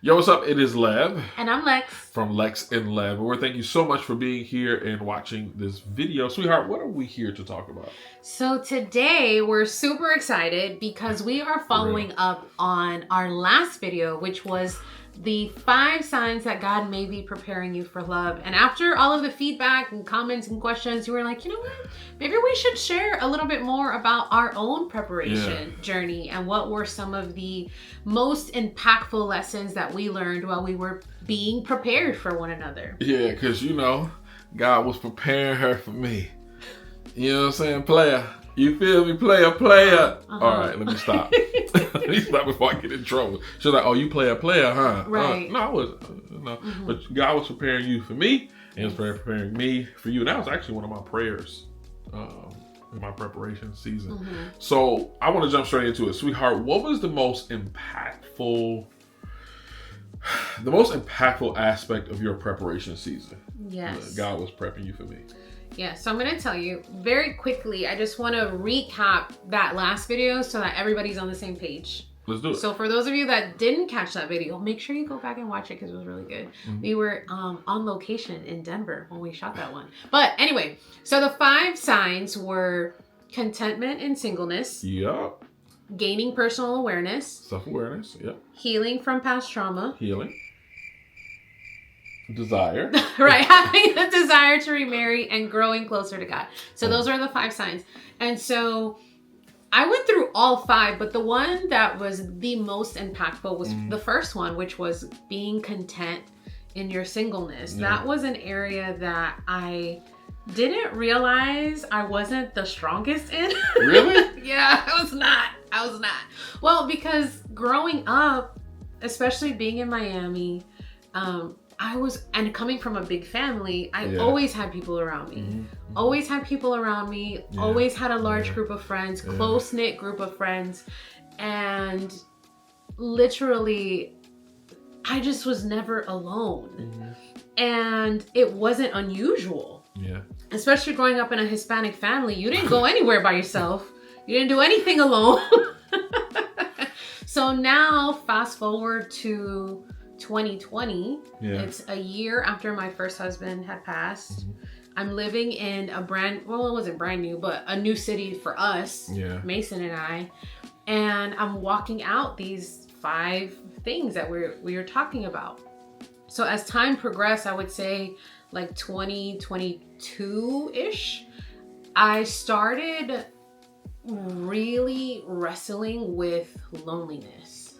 Yo, what's up? It is Lev. And I'm Lex. From Lex and Lev. And thank you so much for being here and watching this video. Sweetheart, what are we here to talk about? So today we're super excited because we are following up on our last video, which was the 5 signs that God may be preparing you for love. And after all of the feedback and comments and questions, you were like, you know what? Maybe we should share a little bit more about our own preparation journey and what were some of the most impactful lessons that we learned while we were being prepared for one another. Yeah, because God was preparing her for me. You know what I'm saying? Player. You feel me? Player. All right, let me stop. Let me stop before I get in trouble. She's like, oh, you player, huh? Right. No, I wasn't. No. But God was preparing you for me, and He was preparing me for you. And that was actually one of my prayers in my preparation season. So I want to jump straight into it. Sweetheart, what was the most impactful aspect of your preparation season? Yes. God was prepping you for me. Yeah, so I'm going to tell you very quickly. I just want to recap that last video so that everybody's on the same page. Let's do it. So for those of you that didn't catch that video, make sure you go back and watch it because it was really good. We were on location in Denver when we shot that one. But anyway, so the 5 signs were contentment and singleness. Yup. Gaining personal awareness. Self-awareness. Yep. Healing from past trauma. Healing. Desire. Right, having a desire to remarry and growing closer to God. So those are the 5 signs. And so I went through all 5, but the one that was the most impactful was the first one, which was being content in your singleness. That was an area that I didn't realize I wasn't the strongest in. Really? Yeah, I was not. Well, because growing up, especially being in Miami, and coming from a big family, I always had people around me. Always had a large group of friends, close-knit group of friends. And literally, I just was never alone. And it wasn't unusual. Yeah. Especially growing up in a Hispanic family, you didn't go anywhere by yourself. You didn't do anything alone. So now, fast forward to 2020. It's a year after my first husband had passed. I'm living in it wasn't brand new, but a new city for us, Mason and I. And I'm walking out these 5 things that we were talking about. So as time progressed, I would say like 2022-ish, I started really wrestling with loneliness.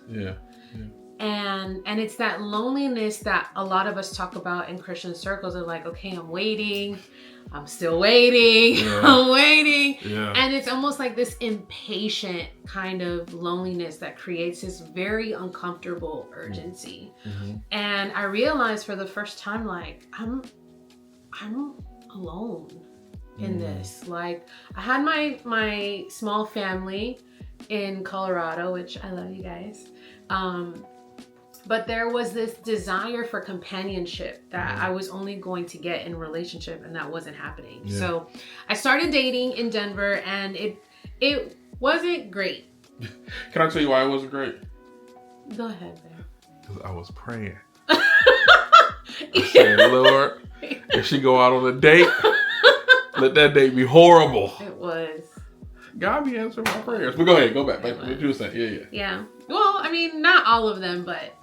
And it's that loneliness that a lot of us talk about in Christian circles of like, okay, I'm waiting. I'm still waiting. I'm waiting. And it's almost like this impatient kind of loneliness that creates this very uncomfortable urgency. And I realized for the first time, like, I'm alone in this. Like, I had my small family in Colorado, which I love you guys. But there was this desire for companionship that I was only going to get in a relationship, and that wasn't happening. So I started dating in Denver, and it wasn't great. Can I tell you why it wasn't great? Go ahead, babe. Because I was praying. I said, Lord, if she go out on a date, let that date be horrible. It was. God be answering my prayers. But go ahead, go back. What you were saying. Yeah. Well, I mean, not all of them, but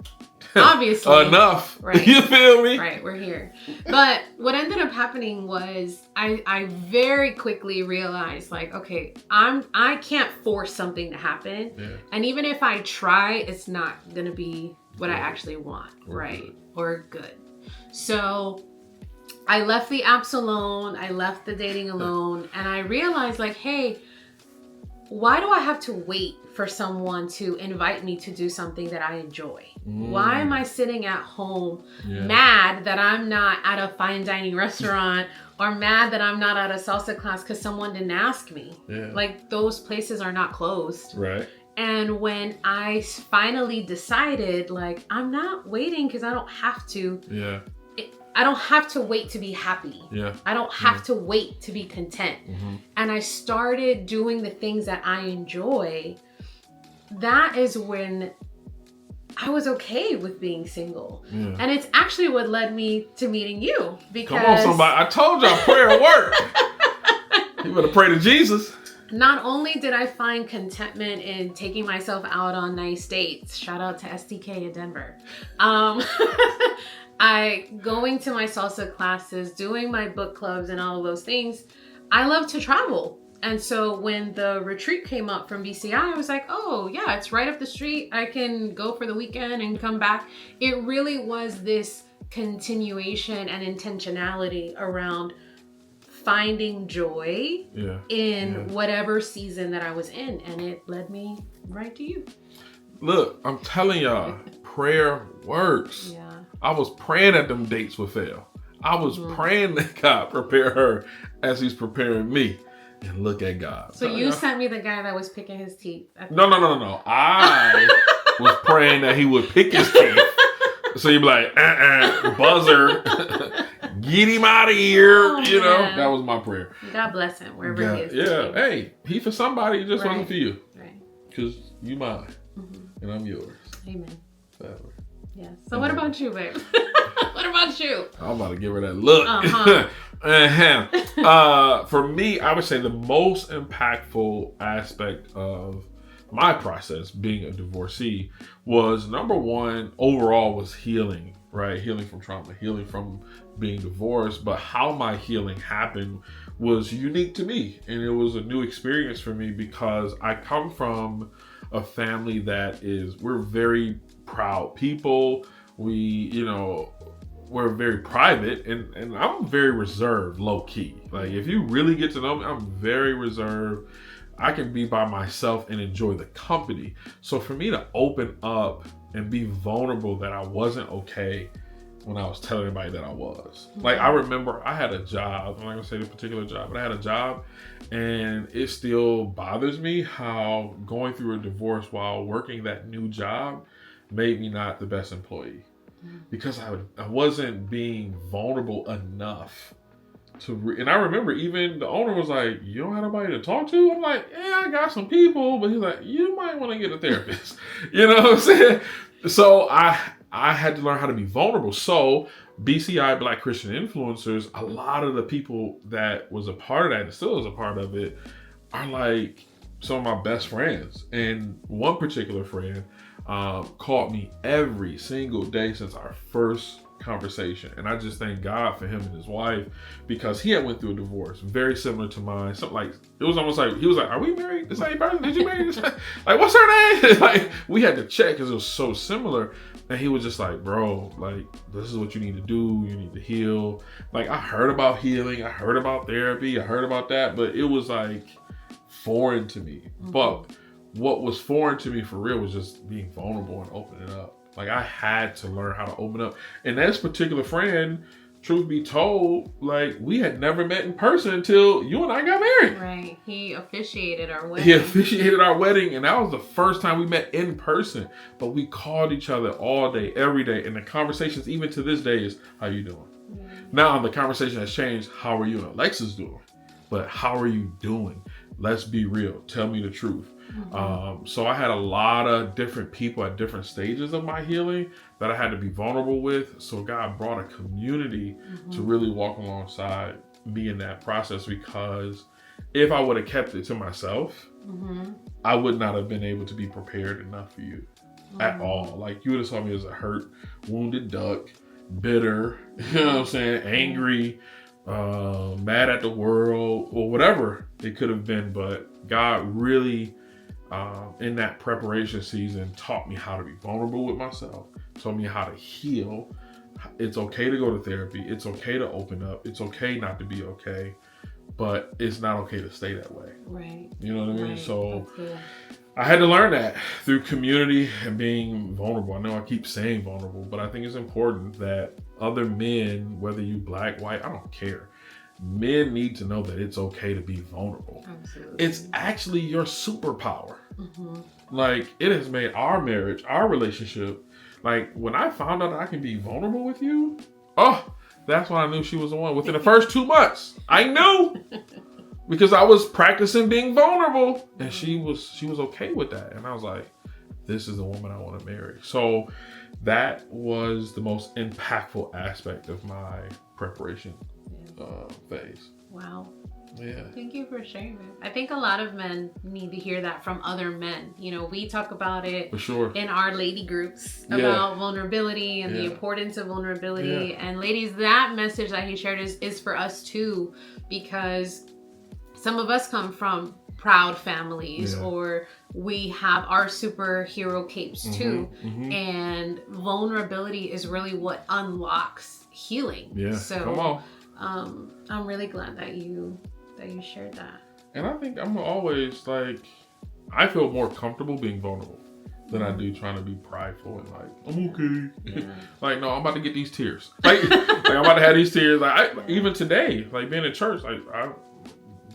obviously. Enough. Right. You feel me? Right, we're here. But what ended up happening was I very quickly realized, like, okay, I can't force something to happen. And even if I try, it's not gonna be what I actually want, or good. So I left the apps alone, I left the dating alone, and I realized, like, hey, why do I have to wait for someone to invite me to do something that I enjoy? Why am I sitting at home mad that I'm not at a fine dining restaurant or mad that I'm not at a salsa class because someone didn't ask me? Like, those places are not closed. Right. And when I finally decided, like, I'm not waiting because I don't have to. I don't have to wait to be happy. I don't have to wait to be content. And I started doing the things that I enjoy. That is when I was okay with being single. Yeah. And it's actually what led me to meeting you. Because come on, somebody. I told y'all prayer work. You better pray to Jesus. Not only did I find contentment in taking myself out on nice dates, shout out to STK in Denver. I going to my salsa classes, doing my book clubs and all of those things. I love to travel. And so when the retreat came up from BCI, I was like, oh yeah, it's right up the street. I can go for the weekend and come back. It really was this continuation and intentionality around finding joy in whatever season that I was in. And it led me right to you. Look, I'm telling y'all, prayer works. Yeah. I was praying that them dates would fail. I was praying that God prepare her as he's preparing me. And look at God. So you sent me the guy that was picking his teeth. No. I was praying that he would pick his teeth. So you'd be like, buzzer, get him out of here. Oh, you know, man. That was my prayer. God bless him, wherever he is. Yeah, today. hey, he for somebody, it just wasn't for you. Right. Because you mine, and I'm yours. Amen. Forever. Yes. So what about you, babe? What about you? I'm about to give her that look. For me, I would say the most impactful aspect of my process being a divorcee was, number one, overall was healing, right? Healing from trauma, healing from being divorced. But how my healing happened was unique to me. And it was a new experience for me because I come from a family that we're very proud people. We're very private, and I'm very reserved, low key. Like, if you really get to know me, I'm very reserved. I can be by myself and enjoy the company. So for me to open up and be vulnerable that I wasn't okay when I was telling everybody that I was. Like, I remember I had a job. I'm not gonna say the particular job, but I had a job, and it still bothers me how going through a divorce while working that new job made me not the best employee. Because I wasn't being vulnerable enough and I remember even the owner was like, you don't have nobody to talk to? I'm like, yeah, I got some people, but he's like, you might want to get a therapist. You know what I'm saying? So I had to learn how to be vulnerable. So BCI, Black Christian Influencers, a lot of the people that was a part of that and still is a part of it are like some of my best friends. And one particular friend called me every single day since our first conversation, and I just thank God for him and his wife, because he had went through a divorce very similar to mine. Something like, it was almost like he was like, are we married? The same person? Did you marry this? Like, what's her name? Like, we had to check because it was so similar. And he was just like, bro, like, this is what you need to do. You need to heal. Like, I heard about healing, I heard about therapy, I heard about that, but it was like foreign to me. But what was foreign to me for real was just being vulnerable and opening up. Like, I had to learn how to open up. And this particular friend, truth be told, like, we had never met in person until you and I got married. Right. He officiated our wedding. He officiated our wedding, and that was the first time we met in person. But we called each other all day, every day. And the conversations, even to this day, is, how you doing? Now, the conversation has changed. How are you and Alexis doing? But how are you doing? Let's be real. Tell me the truth. So I had a lot of different people at different stages of my healing that I had to be vulnerable with. So God brought a community to really walk alongside me in that process, because if I would have kept it to myself, I would not have been able to be prepared enough for you at all. Like, you would have saw me as a hurt, wounded duck, bitter, you know what I'm saying, angry, mad at the world, or whatever it could have been. But God really, in that preparation season, taught me how to be vulnerable with myself, taught me how to heal. It's okay to go to therapy. It's okay to open up. It's okay not to be okay, but it's not okay to stay that way. Right. You know what I mean? Right. So I had to learn that through community and being vulnerable. I know I keep saying vulnerable, but I think it's important that other men, whether you Black, white, I don't care, men need to know that it's okay to be vulnerable. Absolutely. It's actually your superpower. Like, it has made our marriage, our relationship, like, when I found out that I can be vulnerable with you, that's when I knew she was the one. Within the first 2 months, I knew, because I was practicing being vulnerable, and she was okay with that. And I was like, this is the woman I want to marry. So that was the most impactful aspect of my preparation phase. Wow. Yeah. Thank you for sharing that. I think a lot of men need to hear that from other men. You know, we talk about it For sure. in our lady groups about vulnerability and the importance of vulnerability. Yeah. And ladies, that message that he shared is for us too, because some of us come from proud families or we have our superhero capes too. And vulnerability is really what unlocks healing. Yeah. So Come on. I'm really glad that you shared that. And I think I'm always like, I feel more comfortable being vulnerable than I do trying to be prideful and like, I'm okay. Yeah. Like, no, I'm about to get these tears. Like I'm about to have these tears. Like even today, like being in church, like I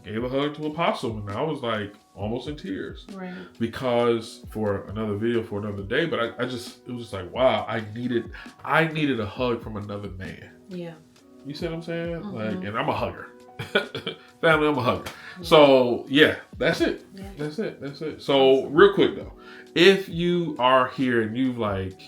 gave a hug to Apostle and I was like almost in tears. Right. Because for another video for another day, but it was just like, wow, I needed a hug from another man. Yeah. You see what I'm saying? Like, and I'm a hugger. Family, I'm a hugger. So yeah, that's it. Yeah. That's it. So real quick though, if you are here and you like,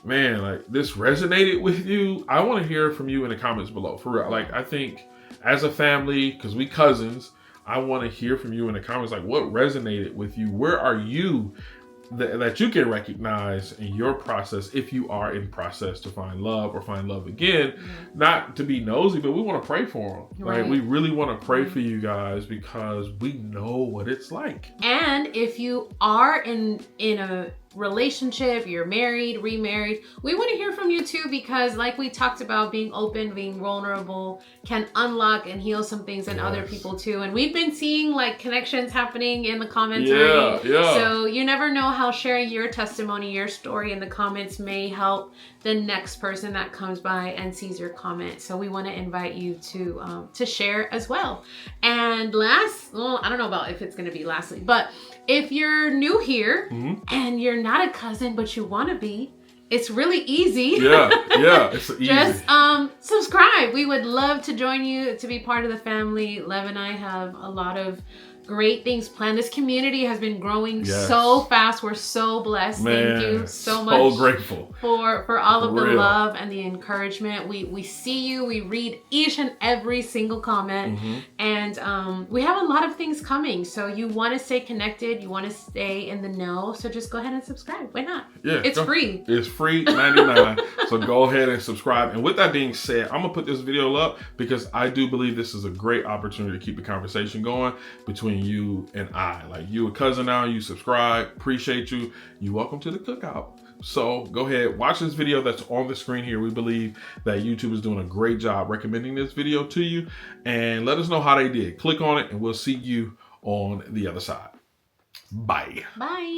man, like this resonated with you, I want to hear from you in the comments below. For real. Like I think as a family, because we cousins, I want to hear from you in the comments. Like what resonated with you? Where are you that you can recognize in your process if you are in process to find love or find love again? Not to be nosy, but we want to pray for them. Right. Like we really want to pray for you guys because we know what it's like. And if you are in a relationship, you're married, remarried, we want to hear from you too, because like we talked about, being open, being vulnerable can unlock and heal some things in other people too. And we've been seeing like connections happening in the comments. Yeah. So you never know how sharing your testimony, your story in the comments may help the next person that comes by and sees your comment. So we want to invite you to share as well. And I don't know about if it's going to be lastly, but if you're new here and you're not a cousin, but you want to be, it's really easy. Yeah, it's easy. Just subscribe. We would love to join you to be part of the family. Lev and I have a lot of great things planned. This community has been growing so fast. We're so blessed. Man, thank you so much. So grateful for all of the real love and the encouragement. We see you. We read each and every single comment. And we have a lot of things coming. So you want to stay connected. You want to stay in the know. So just go ahead and subscribe. Why not? Yeah, it's free. It's free, 99. So go ahead and subscribe. And with that being said, I'm gonna put this video up because I do believe this is a great opportunity to keep the conversation going between you and I. Like, you a cousin now, you subscribe, appreciate you. You welcome to the cookout. So go ahead, watch this video that's on the screen here. We believe that YouTube is doing a great job recommending this video to you, and let us know how they did. Click on it and we'll see you on the other side. Bye. Bye.